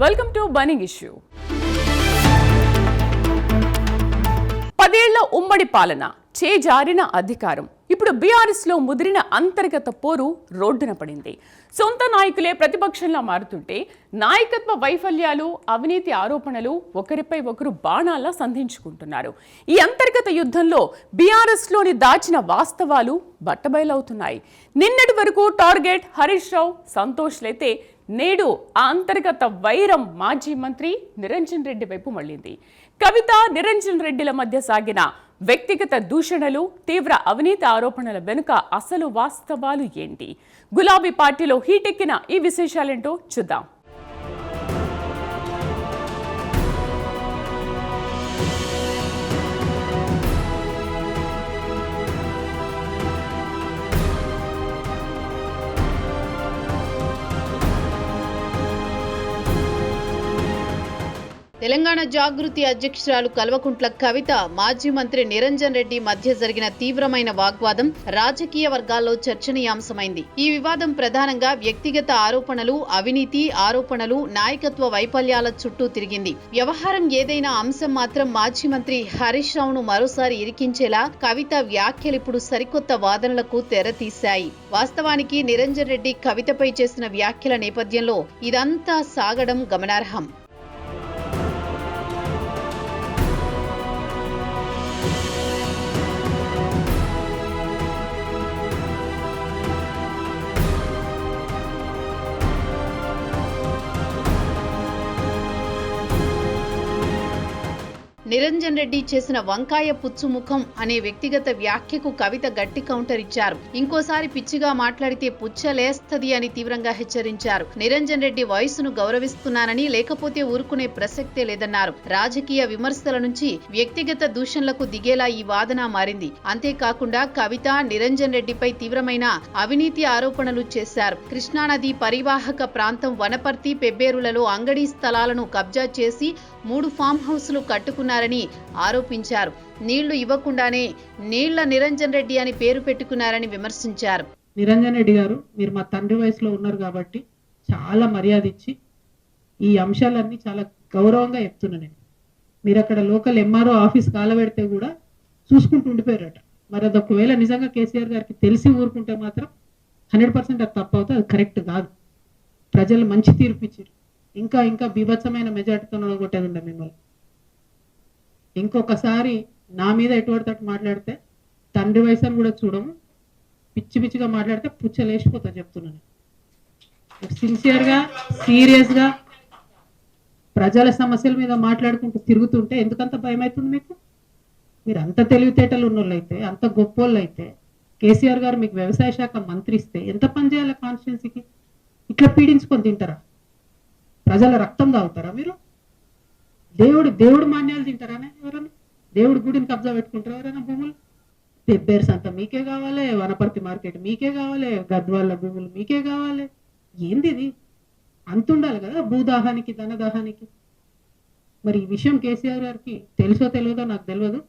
Welcome to burning issue. 10 ఏళ్ల ఉమ్మడి పాలన, చేజారిన అధికారం, ఇప్పుడు బీఆర్ఎస్ లో ముదిరిన అంతర్గత పోరు రోడ్డున పడింది. సొంత నాయకులే ప్రతిపక్షంలా మారుతుంటే నాయకత్వ వైఫల్యాలు, అవినీతి ఆరోపణలు ఒకరిపై ఒకరు బాణాల్లా సంధించుకుంటున్నారు. ఈ అంతర్గత యుద్ధంలో బీఆర్ఎస్ లోని దాచిన వాస్తవాలు బట్టబయలవుతున్నాయి. నిన్నటి వరకు టార్గెట్ హరీష్ రావు, సంతోష్లైతే నేడు ఆ అంతర్గత వైరం మాజీ మంత్రి నిరంజన్ రెడ్డి వైపు మళ్లింది. కవిత, నిరంజన్ రెడ్డిల మధ్య సాగిన వ్యక్తిగత దూషణలు, తీవ్ర అవినీతి ఆరోపణల వెనుక అసలు వాస్తవాలు ఏంటి? గులాబీ పార్టీలో హీటెక్కిన ఈ విశేషాలేంటో చూద్దాం. తెలంగాణ జాగృతి అధ్యక్షురాలు కల్వకుంట్ల కవిత, మాజీ మంత్రి నిరంజన్ రెడ్డి మధ్య జరిగిన తీవ్రమైన వాగ్వాదం రాజకీయ వర్గాల్లో చర్చనీయాంశమైంది. ఈ వివాదం ప్రధానంగా వ్యక్తిగత ఆరోపణలు, అవినీతి ఆరోపణలు, నాయకత్వ వైఫల్యాల చుట్టూ తిరిగింది. వ్యవహారం ఏదైనా అంశం మాత్రం మాజీ మంత్రి హరీష్ రావును మరోసారి ఇరికించేలా కవిత వ్యాఖ్యలిప్పుడు సరికొత్త వాదనలకు తెరతీశాయి. వాస్తవానికి నిరంజన్ రెడ్డి కవితపై చేసిన వ్యాఖ్యల నేపథ్యంలో ఇదంతా సాగడం గమనార్హం. నిరంజన్ రెడ్డి చేసిన వంకాయ పుచ్చు ముఖం అనే వ్యక్తిగత వ్యాఖ్యకు కవిత గట్టి కౌంటర్ ఇచ్చారు. ఇంకోసారి పిచ్చిగా మాట్లాడితే పుచ్చలేస్తది అని తీవ్రంగా హెచ్చరించారు. నిరంజన్ రెడ్డి వయసును గౌరవిస్తున్నానని, లేకపోతే ఊరుకునే ప్రసక్తే లేదన్నారు. రాజకీయ విమర్శల నుంచి వ్యక్తిగత దూషణలకు దిగేలా ఈ వాదన మారింది. అంతేకాకుండా కవిత నిరంజన్ రెడ్డిపై తీవ్రమైన అవినీతి ఆరోపణలు చేశారు. కృష్ణానది పరివాహక ప్రాంతం వనపర్తి, పెబ్బేరులలో అంగడి స్థలాలను కబ్జా చేసి 3 ఫామ్ హౌస్లు కట్టుకున్నారని ఆరోపించారు. నీళ్లు ఇవ్వకుండానే నీళ్ల నిరంజన్ రెడ్డి అని పేరు పెట్టుకున్నారని విమర్శించారు. నిరంజన్ రెడ్డి గారు, మీరు మా తండ్రి వయసులో ఉన్నారు కాబట్టి చాలా మర్యాద ఇచ్చి ఈ అంశాలన్నీ చాలా గౌరవంగా చెప్తున్నా నేను. మీరు అక్కడ లోకల్ ఎంఆర్ఓ ఆఫీస్ కాలబెడితే కూడా చూసుకుంటూ ఉండిపోయారట. మరి అది ఒకవేళ నిజంగా కేసీఆర్ గారికి తెలిసి ఊరుకుంటే మాత్రం 100% అది తప్పు అవుతుంది, అది కరెక్ట్ కాదు. ప్రజలు మంచి తీర్పు ఇచ్చారు. ఇంకా ఇంకా బీభత్సమైన మెజార్టీతో కొట్టేది ఉండే మిమ్మల్ని. ఇంకొకసారి నా మీద ఎటువంటి మాట్లాడితే తండ్రి వయసు అని కూడా చూడము, పిచ్చి పిచ్చిగా మాట్లాడితే పుచ్చలేసిపోతా చెప్తున్నాను. సిన్సియర్గా, సీరియస్గా ప్రజల సమస్యల మీద మాట్లాడుకుంటూ తిరుగుతుంటే ఎందుకంత భయం అవుతుంది మీకు? మీరు అంత తెలివితేటలు ఉన్నోళ్ళు అయితే, అంత గొప్పోళ్ళు అయితే, కేసీఆర్ గారు మీకు వ్యవసాయ శాఖ మంత్రి ఇస్తే ఎంత పని చేయాలి కాన్స్టిట్యున్సీకి? ఇట్లా పీడించుకొని తింటారా? ప్రజల రక్తం తాగుతారా మీరు? దేవుడు మాన్యాలు తింటారా ఎవరైనా? దేవుడి గుడిని కబ్జా పెట్టుకుంటారా ఎవరైనా? భూములు పెబ్బేర్స్ అంతా మీకే కావాలి, వనపర్తి మార్కెట్ మీకే కావాలి, గద్వాళ్ళ భూములు మీకే కావాలి. ఏంది ఇది? అంతుండాలి కదా భూదాహానికి, ధనదాహానికి. మరి ఈ విషయం కేసీఆర్ గారికి తెలుసో తెలియదో నాకు తెలియదు.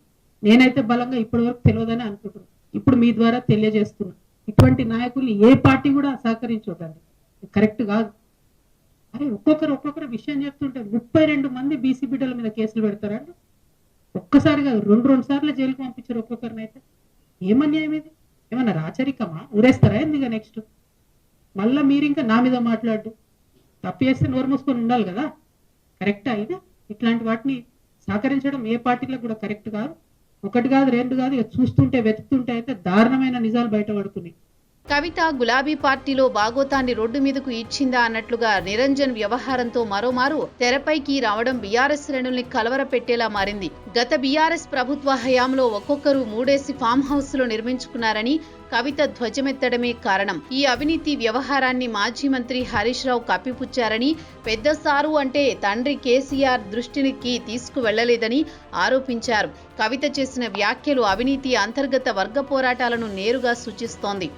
నేనైతే బలంగా ఇప్పటి వరకు తెలియదని అనుకుంటున్నాను. ఇప్పుడు మీ ద్వారా తెలియజేస్తున్నా, ఇటువంటి నాయకుల్ని ఏ పార్టీ కూడా సహకరించొద్దండి, కరెక్ట్ కాదు. అరే ఒక్కొక్కరు విషయం చెప్తుంటే 32 మంది బీసీ బిడ్డల మీద కేసులు పెడతారండి. ఒక్కసారి కాదు, 2 సార్లు జైలుకు పంపించారు ఒక్కొక్కరిని. అయితే ఏమన్యాయం ఇది? ఏమన్నా రాచరికమా? ఊరేస్తారా ఎందుగా? నెక్స్ట్ మళ్ళీ మీరు ఇంకా నా మీద మాట్లాడు. తప్పు చేస్తే నోరు మూసుకొని ఉండాలి కదా. కరెక్టా ఇది? ఇట్లాంటి వాటిని సహకరించడం ఏ పార్టీలకు కూడా కరెక్ట్ కాదు. 1 కాదు 2 కాదు, ఇక చూస్తుంటే వెతుకుతుంటే అయితే దారుణమైన నిజాలు బయటపడుతున్నాయి. కవిత గులాబీ పార్టీలో బాగోతాన్ని రోడ్డు మీదకు ఇచ్చిందా అన్నట్లుగా నిరంజన్ వ్యవహారంతో మరోమారు తెరపైకి రావడం బీఆర్ఎస్ శ్రేణుల్ని కలవరపెట్టేలా మారింది. గత బీఆర్ఎస్ ప్రభుత్వ హయాంలో ఒక్కొక్కరు 3 ఫామ్ హౌస్లు నిర్మించుకున్నారని కవిత ధ్వజమెత్తడమే కారణం. ఈ అవినీతి వ్యవహారాన్ని మాజీ మంత్రి హరీష్ రావు కప్పిపుచ్చారని, పెద్ద సారు అంటే తండ్రి కేసీఆర్ దృష్టికి తీసుకువెళ్లలేదని ఆరోపించారు. కవిత చేసిన వ్యాఖ్యలు అవినీతి అంతర్గత వర్గ పోరాటాలను నేరుగా సూచిస్తోంది.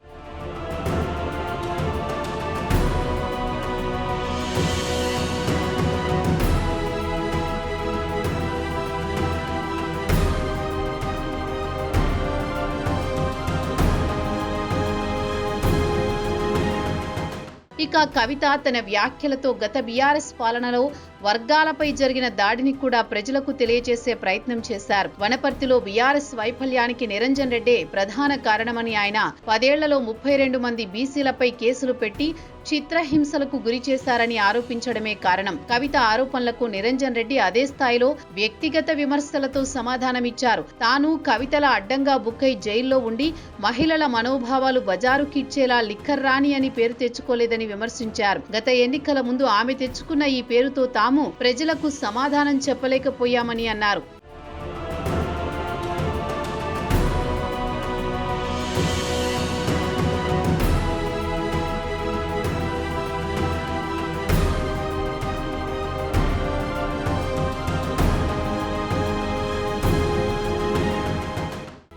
ఇక ఇక కవిత తన వ్యాఖ్యలతో గత బీఆర్ఎస్ పాలనలో వర్గాలపై జరిగిన దాడిని కూడా ప్రజలకు తెలియజేసే ప్రయత్నం చేశారు. వనపర్తిలో బీఆర్ఎస్ వైఫల్యానికి నిరంజన్ రెడ్డే ప్రధాన కారణమని ఆయన 10 ఏళ్లలో 32 మంది బీసీలపై కేసులు పెట్టి చిత్రహింసలకు గురి చేశారని ఆరోపించడమే కారణం. కవిత ఆరోపణలకు నిరంజన్ రెడ్డి అదే స్థాయిలో వ్యక్తిగత విమర్శలతో సమాధానమిచ్చారు. తాను కవితల అడ్డంగా బుక్కై జైల్లో ఉండి మహిళల మనోభావాలు బజారుకిచ్చేలా లిక్కర్ రాణి అని పేరు తెచ్చుకోలేదని విమర్శించారు. గత ఎన్నికల ముందు ఆమె తెచ్చుకున్న ఈ పేరుతో తాము ప్రజలకు సమాధానం చెప్పలేకపోయామని అన్నారు.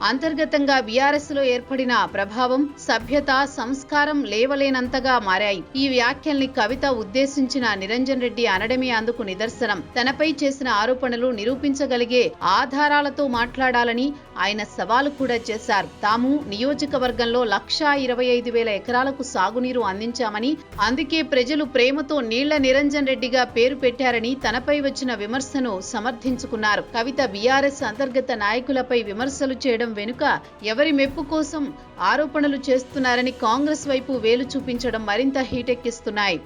అంతర్గతంగా బీఆర్ఎస్ లో ఏర్పడిన ప్రభావం, సభ్యత, సంస్కారం లేవలేనంతగా మారాయి. ఈ వ్యాఖ్యల్ని కవిత ఉద్దేశించిన నిరంజన్ రెడ్డి అనడమే అందుకు నిదర్శనం. తనపై చేసిన ఆరోపణలు నిరూపించగలిగే ఆధారాలతో మాట్లాడాలని ఆయన సవాలు కూడా చేశారు. తాము నియోజకవర్గంలో 1,25,000 ఎకరాలకు సాగునీరు అందించామని, అందుకే ప్రజలు ప్రేమతో నీళ్ల నిరంజన్ రెడ్డిగా పేరు పెట్టారని తనపై వచ్చిన విమర్శను సమర్థించుకున్నారు. కవిత బీఆర్ఎస్ అంతర్గత నాయకులపై విమర్శలు చేయడం వెనుక ఎవరి మెప్పు కోసం ఆరోపణలు చేస్తున్నారని కాంగ్రెస్ వైపు వేలు చూపించడం మరింత హీటెక్కిస్తున్నాయి.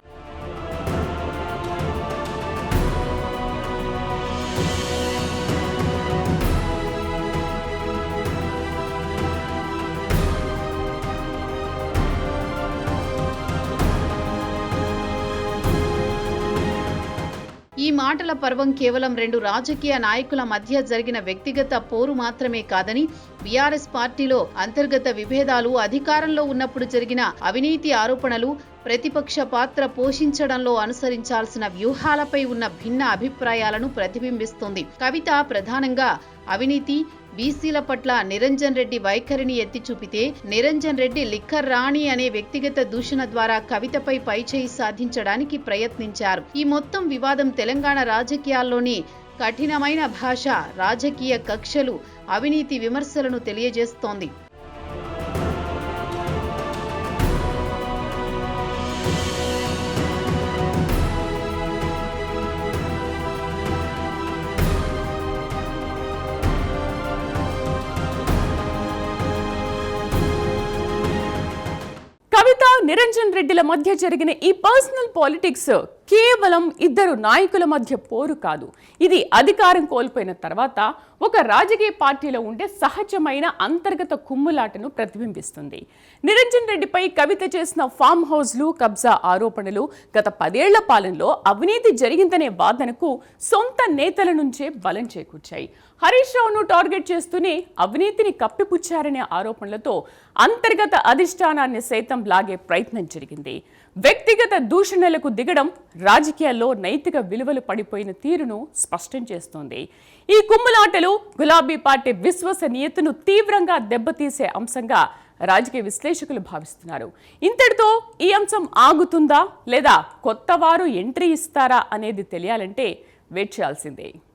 ఈ మాటల పర్వం కేవలం 2 రాజకీయ నాయకుల మధ్య జరిగిన వ్యక్తిగత పోరు మాత్రమే కాదని, బీఆర్ఎస్ పార్టీలో అంతర్గత విభేదాలు, అధికారంలో ఉన్నప్పుడు జరిగిన అవినీతి ఆరోపణలు, ప్రతిపక్ష పాత్ర పోషించడంలో అనుసరించాల్సిన వ్యూహాలపై ఉన్న భిన్న అభిప్రాయాలను ప్రతిబింబిస్తుంది. కవిత ప్రధానంగా అవినీతి, బీసీల పట్ల నిరంజన్ రెడ్డి వైఖరిని ఎత్తి చూపితే, నిరంజన్ రెడ్డి లిక్కర్ రాణి అనే వ్యక్తిగత దూషణ ద్వారా కవితపై పైచేయి సాధించడానికి ప్రయత్నించారు. ఈ మొత్తం వివాదం తెలంగాణ రాజకీయాల్లోని కఠినమైన భాష, రాజకీయ కక్షలు, అవినీతి విమర్శలను తెలియజేస్తోంది. కవిత, నిరంజన్ రెడ్డిల మధ్య జరిగిన ఈ పర్సనల్ పాలిటిక్స్ కేవలం 2 నాయకుల మధ్య పోరు కాదు. ఇది అధికారం కోల్పోయిన తర్వాత ఒక రాజకీయ పార్టీలో ఉండే సహజమైన అంతర్గత కుమ్ములాటను ప్రతిబింబిస్తుంది. నిరంజన్ రెడ్డిపై కవిత చేసిన ఫామ్ హౌస్లు, కబ్జా ఆరోపణలు గత 10 ఏళ్ల పాలనలో అవినీతి జరిగిందనే వాదనకు సొంత నేతల నుంచే బలం చేకూర్చాయి. హరీష్ రావును టార్గెట్ చేస్తూనే అవినీతిని కప్పిపుచ్చారనే ఆరోపణలతో అంతర్గత అధిష్టానాన్ని సైతం లాగే ప్రయత్నం జరిగింది. వ్యక్తిగత దూషణలకు దిగడం రాజకీయాల్లో నైతిక విలువలు పడిపోయిన తీరును స్పష్టం చేస్తోంది. ఈ కుమ్ములాటలు గులాబీ పార్టీ విశ్వసనీయతను తీవ్రంగా దెబ్బతీసే అంశంగా రాజకీయ విశ్లేషకులు భావిస్తున్నారు. ఇంతటితో ఈ అంశం ఆగుతుందా లేదా కొత్త వారు ఎంట్రీ ఇస్తారా అనేది తెలియాలంటే వెయిట్ చేయాల్సిందే.